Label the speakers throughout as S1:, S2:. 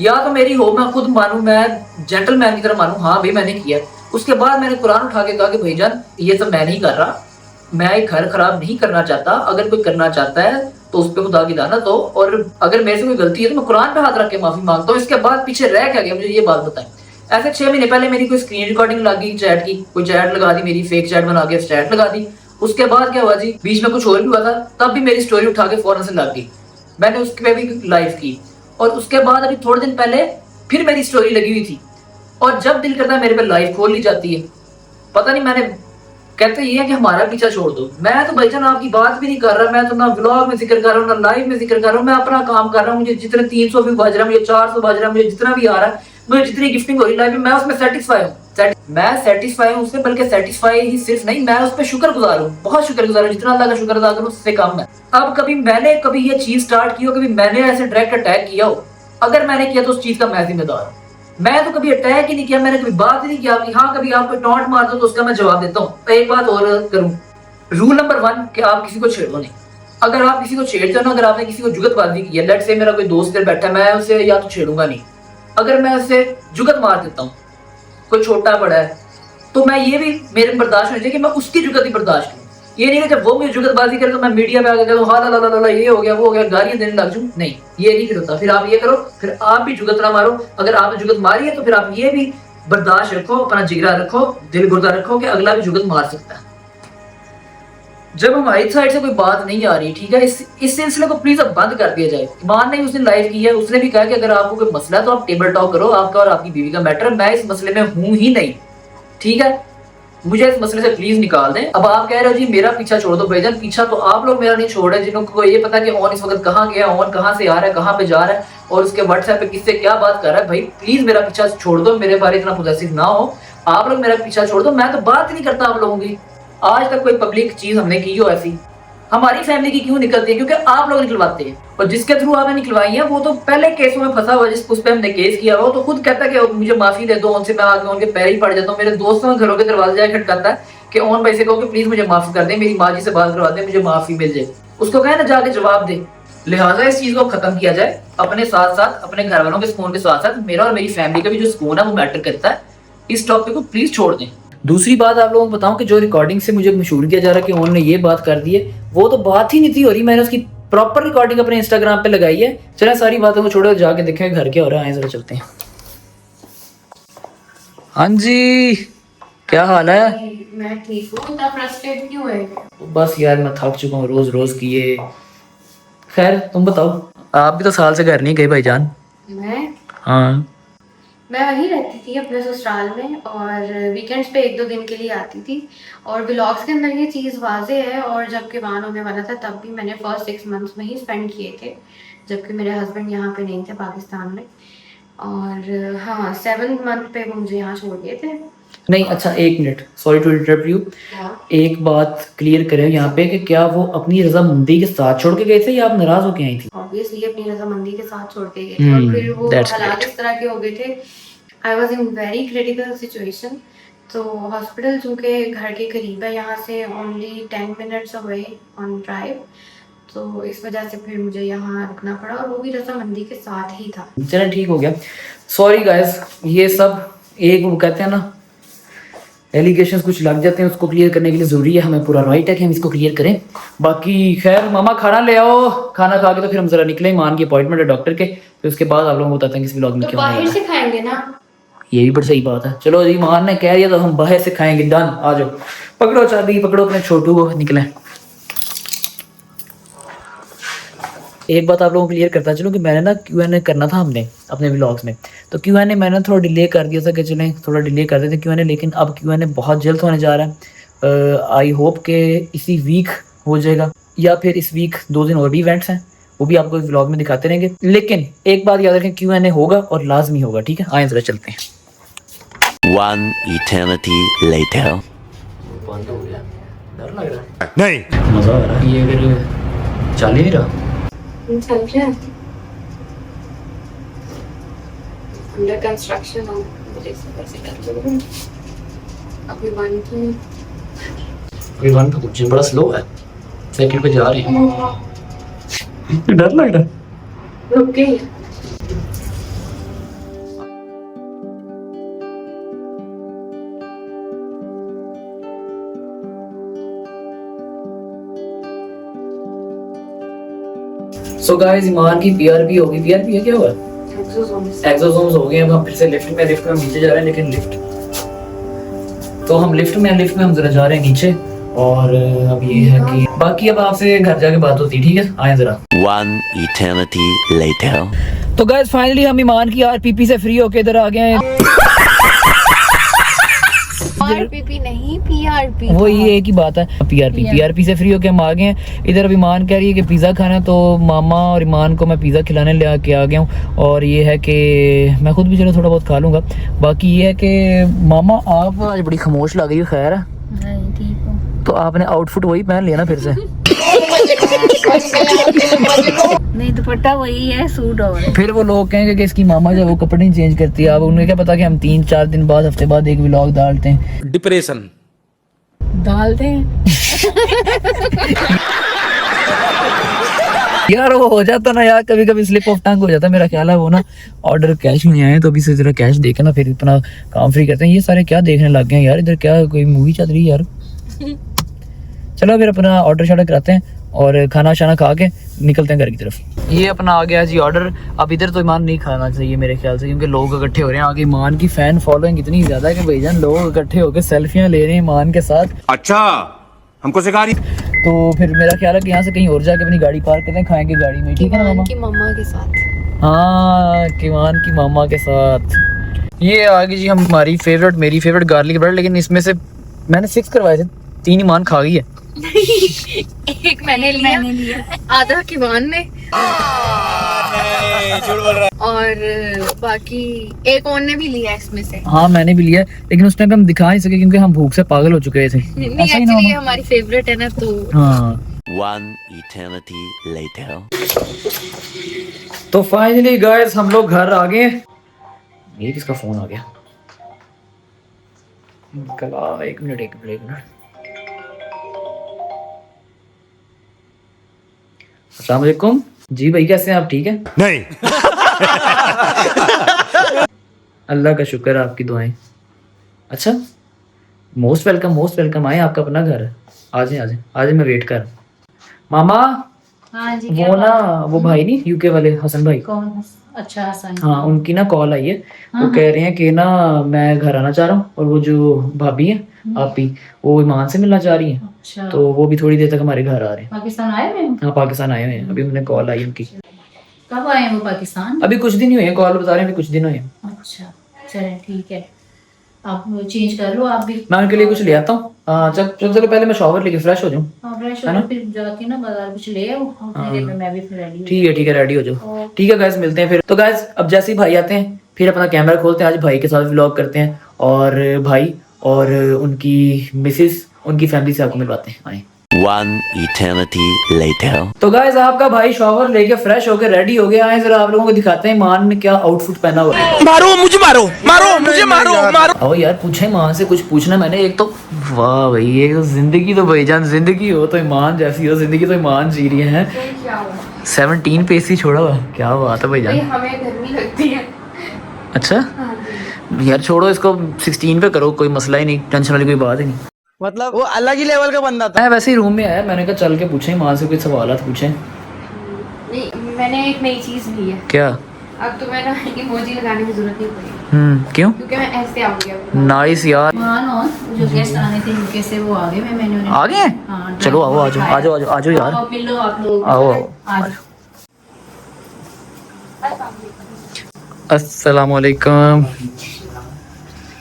S1: या तो मेरी हो, मैं खुद मानूं, मैं जेंटलमैन की तरह मानूं, हाँ भाई मैंने किया। उसके बाद मैंने कुरान उठा के कहा कि भाईजान ये सब मैं नहीं कर रहा, मैं एक घर खराब नहीं करना चाहता, अगर कोई करना चाहता है तो उस पर खुदा की लानत हो, और अगर मेरे से कोई गलती है तो मैं कुरान पे हाथ रख के माफी मांगता हूँ। इसके बाद पीछे रह क्या गया मुझे ये बात बताएं। ऐसे 6 महीने पहले मेरी कोई स्क्रीन रिकॉर्डिंग लग गई चैट की, कोई चैट लगा दी मेरी, फेक चैट बना के चैट लगा दी। उसके बाद क्या हुआ जी, बीच में कुछ और भी हुआ था, तब भी मेरी स्टोरी उठा के फौरन से लग गई, मैंने उसके पे भी लाइव की। और उसके बाद अभी थोड़े दिन पहले फिर मेरी स्टोरी लगी हुई थी, और जब दिल करता है मेरे पे लाइव खोल ली जाती है। पता नहीं, मैंने कहते ये है कि हमारा पीछा छोड़ दो। मैं तो भाईजान आपकी बात भी नहीं कर रहा, मैं तो ना व्लॉग में जिक्र कर रहा हूँ ना लाइव में जिक्र कर रहा हूँ, मैं अपना काम कर रहा हूँ। मुझे जितने 300 व्यू बज रहा है, मुझे 400 बज रहा है, मुझे जितना भी आ रहा है, मुझे जितनी गिफ्टिंग हो रही लाइव में, मैं उसमें सेटिस्फाई हूँ। मैं सेटिस्फाई हूँ उससे, बल्कि सेटिस्फाई ही सिर्फ नहीं, मैं उस पर शुक्रगुजार हूँ, बहुत शुक्रगुजार हूँ। जितना अल्लाह का शुक्र अदा करूँ उससे कम है। अब कभी मैंने कभी ये चीज स्टार्ट की हो, कभी मैंने ऐसे डायरेक्ट अटैक किया हो, अगर मैंने किया तो उस चीज का मैं जिम्मेदार हूँ। मैं तो कभी अटैक ही नहीं किया, मैंने कभी बात ही नहीं किया कि हाँ कभी आप कोई टॉन्ट मार दो तो उसका मैं जवाब देता हूँ। एक बात और करूँ, रूल नंबर 1 कि आप किसी को छेड़ो नहीं। अगर आप किसी को छेड़ते हो ना, अगर आपने किसी को जुगतबाजी की है, लेट से मेरा कोई दोस्त इधर बैठा है, मैं उसे या तो छेड़ूंगा नहीं। अगर मैं उसे जुगत मार देता हूँ, कोई छोटा बड़ा है, तो मैं ये भी मेरे बर्दाश्त होना चाहिए कि मैं उसकी जुगत ही बर्दाश्त करूँ। ये नहीं कि जब वो मुझे जुगतबाजी करे तो मैं मीडिया पे आके कहूँ हाँ ला ला ला ये हो गया वो हो गया, गालियां देने लग जाऊँ, नहीं ये नहीं फिर होता। फिर आप ये करो, फिर आप भी जुगत ना मारो। अगर आपने जुगत मारी है तो फिर आप ये भी बर्दाश्त रखो, अपना जिगरा रखो, दिल गुर्दा रखो कि अगला भी जुगत मार सकता है। जब हमारी साइड से कोई बात नहीं आ रही, ठीक है, इस सिलसिले को प्लीज अब बंद कर दिया जाए। ईमान ने उस दिन लाइव की है, उसने भी कहा कि अगर आपको कोई मसला है तो आप टेबल टॉक करो, आपका और आपकी बीवी का मैटर, मैं इस मसले में हूं ही नहीं, ठीक है, मुझे इस मसले से प्लीज निकाल दें। अब आप कह रहे हो जी मेरा पीछा छोड़ दो, भाईजान पीछा तो आप लोग मेरा नहीं छोड़ रहे, जिनको ये पता कि ऑन इस वक्त कहाँ गया, ऑन कहाँ से आ रहा है, कहाँ पे जा रहा है, और उसके व्हाट्सएप पे किससे क्या बात कर रहा है। भाई प्लीज मेरा पीछा छोड़ दो, मेरे बारे इतना पॉसेसिव ना हो, आप लोग मेरा पीछा छोड़ दो। मैं तो बात ही नहीं करता आप लोगों की, आज तक कोई पब्लिक चीज हमने की हो ऐसी, हमारी फैमिली की क्यों निकलती है, क्योंकि आप लोग निकलवाते हैं। और जिसके थ्रू आपने निकलवाई है वो तो पहले केसों में फंसा हुआ, जिस उस पर हमने केस किया हो तो खुद कहता है कि मुझे माफी दे दो, उनसे मैं आगे उनके पैर ही पड़ जाता हूँ। मेरे दोस्तों के घरों के दरवाजे जाकर खटकाता है कि ओन भाई से कहो कि प्लीज मुझे माफ कर दे, मेरी माँ जी से बात करवा दे, मुझे माफी मिल जाए। उसको कहे ना जाके जवाब दे। लिहाजा इस चीज को खत्म किया जाए, अपने साथ साथ अपने घर वालों के सुकून के साथ साथ मेरा और मेरी फैमिली का भी जो सुकून है वो मैटर करता है। इस टॉपिक को प्लीज छोड़ दें। दूसरी बात आप लोगों को बताऊं कि जो रिकॉर्डिंग से मुझे मशहूर किया जा रहा है कि उन्होंने ये बात कर दी है, वो तो बात ही नहीं थी हो रही, मैंने उसकी प्रॉपर रिकॉर्डिंग अपने इंस्टाग्राम पे लगाई है। चलें सारी बातों को छोड़ो, जाके देखें घर क्या हो रहा है, जरा चलते हैं। हाँ जी, क्या हाल है?
S2: मैं ठीक हूँ, इतना फ्रस्ट्रेट क्यों है?
S1: बस यार मैं थक चुका हूँ रोज रोज की ये। खैर तुम बताओ, आप भी तो साल से घर नहीं गए भाईजान।
S2: मैं वहीं रहती थी अपने ससुराल में, और वीकेंड्स पे 1-2 दिन के लिए आती थी। और ब्लॉग्स के अंदर ये चीज़ वाजे है, और जब किवान होने वाला था तब भी मैंने फर्स्ट 6 मंथ्स में ही स्पेंड किए थे, जबकि मेरे हस्बैंड यहाँ पे नहीं थे, पाकिस्तान में। और हाँ 7th मंथ पे वो मुझे यहाँ छोड़ गए थे।
S1: नहीं अच्छा, 1 minute, sorry to interrupt you. एक बात क्लियर करें यहाँ पे कि क्या वो अपनी रजामंदी के साथ छोड़ के गए थे या आप नाराज होके आई थी?
S2: ऑब्वियसली अपनी रजामंदी के साथ छोड़ के गए थे, और फिर वो हालात इस तरह के हो गए थे, I was in very critical situation. तो हॉस्पिटल चूँकि घर के करीब है यहाँ से, only 10 minutes away on drive, तो इस वजह से फिर मुझे यहाँ रुकना पड़ा, और वो भी रजामंदी के साथ ही था।
S1: चलें ठीक हो गया, सॉरी गाइस। ये सब एक वो कहते हैं ना, एलिगेशंस कुछ लग जाते हैं, उसको क्लियर करने के लिए ज़रूरी है, हमें पूरा राइट है कि हम इसको क्लियर करें। बाकी खैर मामा खाना ले आओ, खाना खा के तो फिर हम जरा निकले, मान की अपॉइंटमेंट है डॉक्टर के, फिर उसके बाद आप लोगों को बताते हैं कि इस व्लॉग में
S2: तो
S1: क्यों
S2: बाहर से खाएंगे ना?
S1: ये भी बड़ी सही बात है। चलो जी, मान ने कह दिया तो हम बाहर से खाएंगे, डन। आ जाओ, पकड़ो चाबी, पकड़ो अपने छोटू को, निकलें। एक बात आप लोगों को क्लियर करता चलो कि मैंने ना Q&A करना था हमने अपने व्लॉग्स में, तो Q&A मैंने थोड़ा डिले कर दिया था कि चलें थोड़ा डिले कर देते Q&A, लेकिन अब Q&A बहुत जल्द होने जा रहा है। आई होप कि इसी वीक हो जाएगा, या फिर इस वीक 2 दिन और भी इवेंट्स हैं, वो भी आपको व्लॉग में दिखाते रहेंगे। लेकिन एक बात याद रखें, Q&A होगा और लाजमी होगा, ठीक है? आए जरा चलते हैं।
S3: One eternity later.
S1: बंद हो गया, डर लग रहा है।
S3: नहीं,
S1: मजा आ रहा है, ये अगर चल ही नहीं रहा।
S2: चल रहा है अंडर कंस्ट्रक्शन हो, मुझे इस पर से कर लो अभी 1
S1: पे कुछ बड़ा स्लो है, सेकंड पे जा रही है, डर लग रहा है।
S2: रुक गई।
S1: सो गाइस ईमान की पीआरपी होगी, पीआरपी है क्या हुआ, एक्सोसोम्स हो गए। अब हम फिर से लिफ्ट में नीचे जा रहे हैं, लेकिन लिफ्ट में हम जरा जा रहे हैं नीचे। और अब ये है कि बाकी अब आपसे घर जाके बात होती है, ठीक है, आए जरा।
S3: One eternity later.
S1: तो गाइस फाइनली हम ईमान की आरपीपी से फ्री होके इधर आ गए हैं।
S2: आरपीपी नहीं, पीआरपी।
S1: वो ये एक ही बात है, पीआरपी से फ्री होके हम आ गए हैं इधर। अब ईमान कह रही है कि पिज़्ज़ा खाना है, तो मामा और ईमान को मैं पिज़्ज़ा खिलाने ले के आ गया हूँ। और ये है कि मैं खुद भी चलो थोड़ा बहुत खा लूँगा। बाकी ये है कि मामा आप आज बड़ी खामोश लग रही हो, खैर है?
S2: ठीक हो
S1: तो आपने आउटफिट वही पहन लिया ना फिर से?
S2: नहीं, दुपट्टा वही है, सूट और
S1: फिर वो लोग कहेंगे कि इसकी मामा जो है वो कपड़े नहीं चेंज करती है। अब उन्हें क्या पता कि हम 3-4 दिन बाद, हफ्ते बाद एक व्लॉग डालते हैं।
S4: डिप्रेशन
S2: डालते हैं।
S1: यार वो हो जाता ना यार, कभी कभी स्लिप ऑफ टंग हो जाता है। मेरा ख्याल है वो ना ऑर्डर कैश नहीं आए, तो अभी से जरा कैश देके ना फिर अपना काम फ्री करते हैं। ये सारे क्या देखने लग गए हैं यार, इधर क्या कोई मूवी चल रही है यार। चलो फिर अपना ऑर्डर शॉर्डर कराते हैं और खाना शाना खा के निकलते हैं घर की तरफ। ये अपना आ गया जी ऑर्डर। अब इधर तो ईमान नहीं खाना चाहिए मेरे ख्याल से, क्योंकि लोग इकट्ठे हो रहे हैं आगे। ईमान की फैन फॉलोइंग इतनी ज्यादा है कि भाईजान लोग इकट्ठे होकर सेल्फियां ले रहे हैं ईमान के साथ।
S4: अच्छा हमको सिखा रही।
S1: तो फिर मेरा ख्याल है कि यहाँ से कहीं और जाके अपनी गाड़ी पार्क करते हैं, खाएंगे गाड़ी में, ठीक है ना मामा?
S2: की मम्मा के साथ।
S1: हाँ, ईमान की मामा के साथ। ये आगे जी हमारी फेवरेट, मेरी फेवरेट गार्लिक ब्रेड। लेकिन इसमें से मैंने 6 करवाए थे, 3 ईमान खा गई है।
S2: एक मैंने लिया, आधा किमान ने, और बाकी एक और ने भी लिया इसमें से।
S1: हाँ मैंने भी लिया, लेकिन उस टाइम पे हम दिखा नहीं सके क्योंकि हम भूख से पागल हो चुके थे।
S2: नहीं,
S1: ऐसा ही ना
S2: एक्चुअली
S1: मामा?
S2: हमारी फेवरेट है ना, तो
S1: हाँ।
S3: One eternity later.
S1: तो फाइनली गाइस हम लोग घर आ गए। ये किसका फोन आ गया? कला, एक मिनट। अस्सलाम वालेकुम जी भाई, कैसे हैं आप? ठीक है?
S4: नहीं
S1: अल्लाह का शुक्र है, आपकी दुआएं। अच्छा, मोस्ट वेलकम आए, आपका अपना घर है। आ जाए, मैं वेट कर। मामा
S2: हाँ जी।
S1: वो ना, वो भाई नहीं यूके वाले, हसन भाई।
S2: कौन? अच्छा, हसन।
S1: हाँ, उनकी ना कॉल आई है। वो कह रहे हैं कि ना मैं घर आना चाह रहा हूँ, और वो जो भाभी है आपी, वो ईमान से मिलना चाह रही है।
S2: अच्छा।
S1: तो वो भी थोड़ी देर तक हमारे घर आ रहे हैं।
S2: पाकिस्तान आए हुए हैं?
S1: हाँ पाकिस्तान आए हुए हैं, अभी उन्हें कॉल आई उनकी।
S2: कब आए हैं वो पाकिस्तान?
S1: अभी कुछ दिन ही हुए हैं, कॉल बता रहे हैं अभी कुछ दिन हुए हैं।
S2: अच्छा चलें, ठीक है, आप चेंज कर लो आप भी।
S1: मैं उनके लिए कुछ ले आता हूँ। चलो पहले मैं शॉवर लेके फ्रेश हो जाऊँ।
S2: फ्रेश हो, फिर जाके ना बाजार कुछ ले आओ, उतनी देर में मैं भी फिर रेडी।
S1: ठीक है, रेडी हो जाओ। ठीक है गाइस, मिलते हैं फिर। तो गाइस अब जैसे ही भाई आते हैं फिर अपना कैमरा खोलते हैं, आज भाई के साथ व्लॉग करते हैं, और भाई और उनकी मिसेस, उनकी फैमिली से आपको मिलवाते हैं। आए।
S3: One eternity later.
S1: तो गाइस आपका भाई शॉवर लेके फ्रेश होके रेडी हो गया है। जरा आप लोगों को दिखाते हैं ईमान ने क्या आउटफिट पहना हुआ है।
S4: मारो मुझे, मारो।
S1: आओ यार, पूछे ईमान से कुछ पूछना मैंने। एक तो वाह भाई, ये तो जिंदगी तो भाईजान, जिंदगी हो तो ईमान जैसी हो, जिंदगी तो ईमान जी रही है। 17 पे AC छोड़ा हुआ, क्या बात है भाईजान।
S2: हमें गर्मी लगती है।
S1: अच्छा यार छोड़ो इसको, 16 पे करो, कोई मसला ही नहीं, टेंशन वाली कोई बात ही नहीं।
S4: मतलब वो अलग ही लेवल का बंदा था।
S1: मैं वैसे ही रूम में आया, मैंने कहा चल के पूछे ईमान से, कोई सवालात पूछे।
S2: नहीं, मैंने एक नई चीज ली है।
S1: क्या?
S2: अब तो मैं ना इमोजी लगाने की जरूरत नहीं पड़ेगी,
S1: क्यों?
S2: क्योंकि मैं ऐसे आऊंगी अब।
S1: नाइस यार।
S2: जो गेस्ट आने थे यूके से, वो आ गए। मैंने उन्हें
S1: आ गए?
S2: हाँ,
S1: चलो आओ यार,
S2: आओ, मिलो आप लोग।
S1: आओ।
S2: आज
S1: अस्सलाम वालेकुम।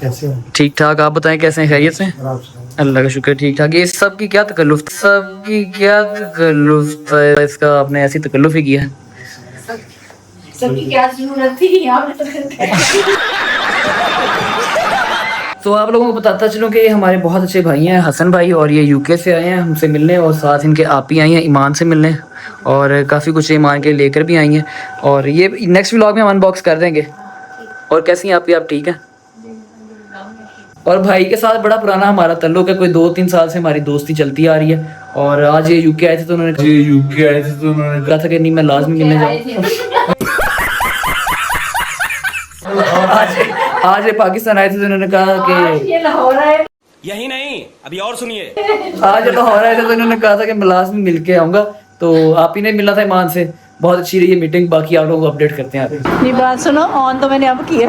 S5: कैसे हो?
S1: ठीक ठाक, आप बताएं कैसे हैं, खैरियत से? अल्लाह का शुक्र ठीक ठाक। ये सबकी क्या तकल्लुफ है इसका, आपने ऐसी तकल्लुफ ही किया है।
S2: सबकी क्या जरूरत थी यहाँ पे?
S1: तो आप लोगों को बताता चलूं कि ये हमारे बहुत अच्छे भाई हैं, हसन भाई, और ये यूके से आए हैं हमसे मिलने, और साथ इनके आपी आई हैं ईमान से मिलने, और काफ़ी कुछ ईमान के लेकर भी आई हैं, और ये नेक्स्ट व्लॉग में हम अनबॉक्स कर देंगे। और कैसी हैं आप ठीक हैं? और भाई के साथ बड़ा पुराना हमारा ताल्लुक है, कोई 2-3 साल से हमारी दोस्ती चलती आ रही है। और आज ये यूके आए थे तो उन्होंने कहा था कि नहीं मैं लाजमी मिलने जाऊँ। आज ये पाकिस्तान आए थे तो उन्होंने कहा कि
S2: ये लाहौर है।
S4: यही नहीं, अभी और सुनिए।
S1: आज लाहौर आए थे तो उन्होंने कहा था कि मैं लाजमी मिल के आऊँगा। तो आप ही ने मिला था ईमान से, बहुत अच्छी रही है मीटिंग, बाकी आप लोग को अपडेट करते हैं आगे।
S6: नहीं बात सुनो, ऑन तो मैंने अब किया।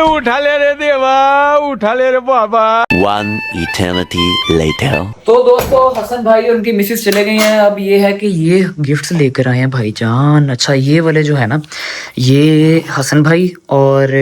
S4: उठा ले रे देवा, उठा ले रे बाबा।
S3: One eternity later.
S1: तो दोस्तों हसन भाई और उनकी मिसेस चले गई हैं। अब ये है कि ये गिफ्ट्स लेकर आए हैं भाईजान। अच्छा ये वाले जो है ना, ये हसन भाई और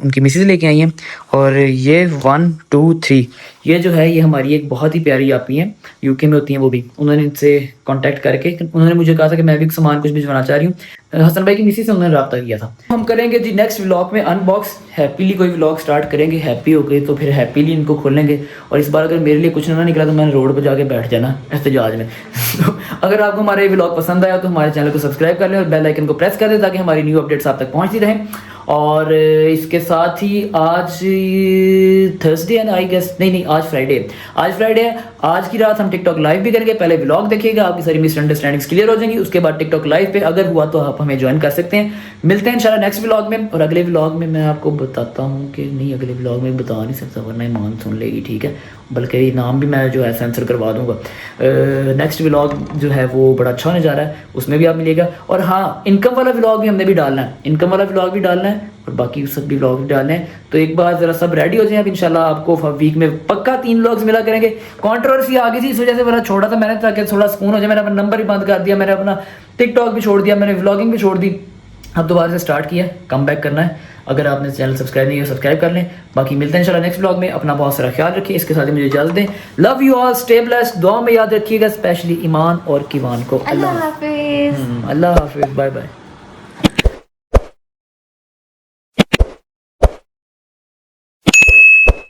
S1: उनकी मिसेस लेके आई हैं। और ये 1 2 3 ये जो है ये हमारी एक बहुत ही प्यारी आपी हैं, यूके में होती हैं वो भी। उन्होंने इनसे कांटेक्ट करके उन्होंने मुझे कहा था कि मैं भी सामान कुछ भिजवाना चाह रही हूँ। हसन भाई की मिसेस से उन्होंने रब्ता किया था। हम करेंगे जी नेक्स्ट व्लॉग में अनबॉक्स, हैप्पीली कोई व्लॉग स्टार्ट करेंगे। हैप्पी हो गए तो फिर हैप्पीली इनको खोलेंगे। और इस बार अगर मेरे लिए कुछ ना निकला तो मैंने रोड पर जाके बैठ जाना एहतजाज में। तो अगर आपको हमारा ये व्लॉग पसंद आया तो हमारे चैनल को सब्सक्राइब कर लें और बेल आइकन को प्रेस कर दें ताकि हमारी न्यू अपडेट्स आप तक पहुँचती रहें। और इसके साथ ही आज थर्सडे है ना आई गेस, नहीं आज फ्राइडे है। आज की रात हम टिकटॉक लाइव भी करेंगे। पहले व्लॉग देखिएगा, आपकी सारी मिसअंडरस्टैंडिंग्स क्लियर हो जाएंगी। उसके बाद टिकटॉक लाइव पे अगर हुआ तो आप हमें ज्वाइन कर सकते हैं। मिलते हैं इंशाल्लाह नेक्स्ट व्लॉग में। और अगले व्लॉग में मैं आपको बताता हूँ कि नहीं, अगले व्लॉग में बता नहीं सकता वरना ईमान सुन लेगी, ठीक है। बल्कि नाम भी मैं जो है सेंसर करवा दूंगा। नेक्स्ट व्लॉग जो है वो बड़ा अच्छा होने जा रहा है, उसमें भी आप मिलेगा। और हाँ, इनकम वाला व्लॉग भी हमने भी डालना है, इनकम वाला व्लॉग भी डालना है और बाकी सब भी व्लॉग भी डालने हैं। तो एक बार ज़रा सब रेडी हो जाए। अब इंशाल्लाह आपको वीक में पक्का 3 व्लॉग्स मिला करेंगे। कंट्रोवर्सी आ गई थी इस वजह से मेरा छोड़ा था मैंने, ताकि थोड़ा सुकून हो जाए। मैंने अपना नंबर ही बंद कर दिया, मैंने अपना टिकटॉक भी छोड़ दिया, मैंने व्लॉगिंग भी छोड़ दी। अब दोबारा से स्टार्ट किया, कम बैक करना है। अगर आपने चैनल सब्सक्राइब नहीं किया सब्सक्राइब कर लें। बाकी मिलते हैं इंशाल्लाह नेक्स्ट व्लॉग में। अपना बहुत सारा ख्याल रखिए। इसके साथ ही मुझे इजाज़त दें। Love you all, stay blessed. दुआ में याद रखिएगा स्पेशली ईमान और किवान को।
S2: अल्लाह हाफिज़।
S1: अल्लाह हाफिज़, बाय बाय।